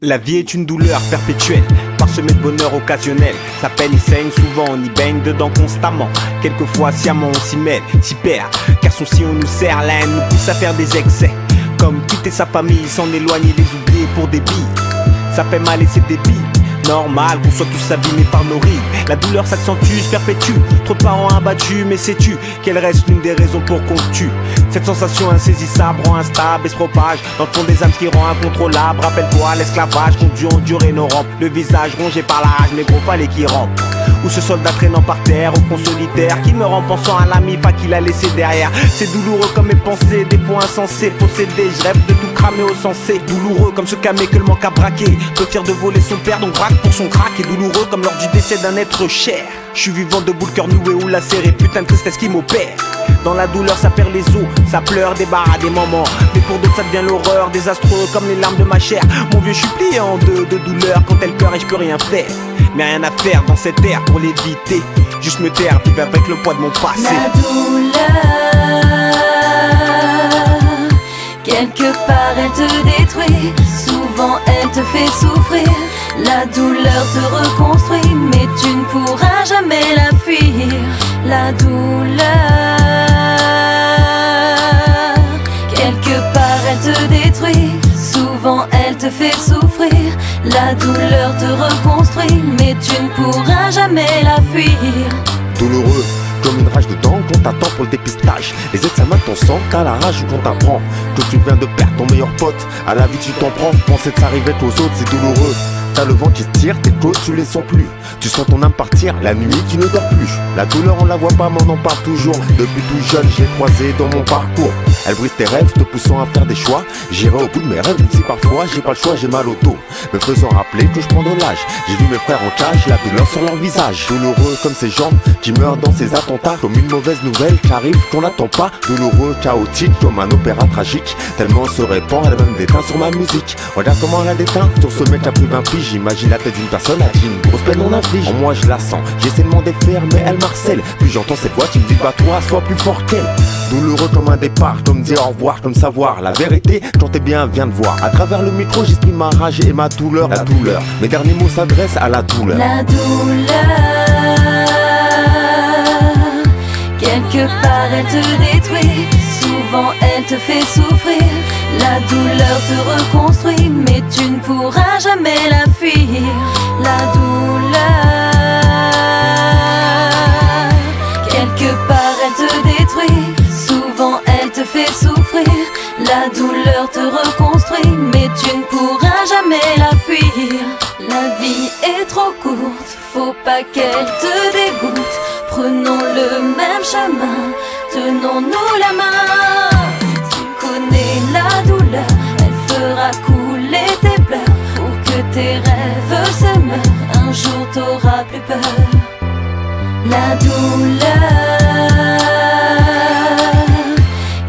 La vie est une douleur perpétuelle, parsemée de bonheur occasionnel. Ça peine et saigne souvent, on y baigne dedans constamment. Quelquefois sciemment on s'y mêle, s'y perd. Car si on nous sert, la haine nous pousse à faire des excès. Comme quitter sa famille, s'en éloigner, les oublier pour des billes. Ça fait mal et c'est débile. Normal qu'on soit tous abîmés par nos rides. La douleur s'accentue, se perpétue. Trop de parents abattus, mais sais-tu qu'elle reste l'une des raisons pour qu'on se tue. Cette sensation insaisissable rend instable et se propage dans le fond des âmes qui rend incontrôlable. Rappelle-toi l'esclavage qu'ont dû endurer nos rampes. Le visage rongé par la rage, mais gros fallait qu'il rampe. Ou ce soldat traînant par terre au front solitaire qui meurt en pensant à l'ami pas qu'il a laissé derrière. C'est douloureux comme mes pensées, des points insensés possédés. Je rêve de tout cramer au sensé. Douloureux comme ce camé que le manque à braquer. Peut fier de voler son père donc braque pour son crack. Et douloureux comme lors du décès d'un être cher. Je suis vivant debout, le cœur noué ou lacéré. Putain de tristesse qui m'opère. Dans la douleur ça perd les os, ça pleure, débarras des moments. Mais pour d'autres ça devient l'horreur, désastreux comme les larmes de ma chair. Mon vieux, je suis plié en deux de douleur quand elle pleure et je peux rien faire. Mais rien à faire dans cette ère pour l'éviter. Juste me taire, vivre avec le poids de mon passé. La douleur, quelque part elle te détruit. Souvent elle te fait souffrir. La douleur te reconstruit, mais tu ne pourras jamais la fuir. La douleur, quelque part elle te détruit. Souvent elle te fait souffrir. La douleur te reconstruit, mais tu ne pourras jamais la fuir. Douloureux comme une rage de dents qu'on t'attend pour le dépistage. Les examens de ton sang qu'à la rage qu'on t'apprend que tu viens de perdre ton meilleur pote. À la vie tu t'en prends, penser de s'arriver aux autres c'est douloureux. T'as le vent qui se tire, tes côtes tu les sens plus. Tu sens ton âme partir, la nuit tu ne dors plus. La douleur on la voit pas mais on en parle toujours. Depuis tout jeune j'ai croisé dans mon parcours. Elle brise tes rêves te poussant à faire des choix. J'irai au bout de mes rêves même si parfois j'ai pas le choix, j'ai mal au dos me faisant rappeler que je prends de l'âge. J'ai vu mes frères en cage, la douleur sur leur visage. Douloureux comme ces gens qui meurent dans ces attentats. Comme une mauvaise nouvelle qui arrive qu'on n'attend pas. Douloureux, chaotique comme un opéra tragique. Tellement se répand, elle a même déteint sur ma musique. Regarde comment elle a déteint sur ce mec qui a pris 20 piges. J'imagine la tête d'une personne à qui une grosse peine on inflige. En moi je la sens, j'essaie de m'en défaire mais elle marcelle. Puis j'entends cette voix qui me dit bah toi sois plus fort qu'elle. Douloureux comme un départ, comme dire au revoir, comme savoir la vérité quand t'es bien viens de voir. À travers le micro j'exprime ma rage et ma douleur. La douleur, mes derniers mots s'adressent à la douleur. La douleur, quelque part elle te détruit. Souvent elle te fait souffrir. La douleur te reconstruit, mais tu ne pourras jamais la fuir. La douleur, quelque part elle te détruit. Souvent elle te fait souffrir. La douleur te reconstruit, mais tu ne pourras jamais la fuir. La vie est trop courte, faut pas qu'elle te dégoûte. Prenons le même chemin, tenons-nous la main. Tu connais la douleur, elle fera couler tes pleurs. Pour que tes rêves se meurent, un jour t'auras plus peur. La douleur,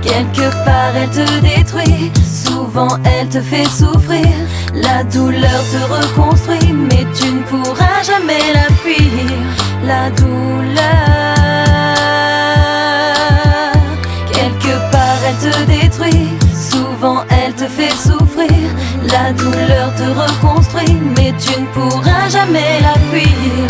quelque part elle te détruit. Souvent elle te fait souffrir. La douleur te reconstruit, mais tu ne pourras jamais la fuir. La douleur, quelque part elle te détruit. Souvent elle te fait souffrir. La douleur te reconstruit, mais tu ne pourras jamais la fuir.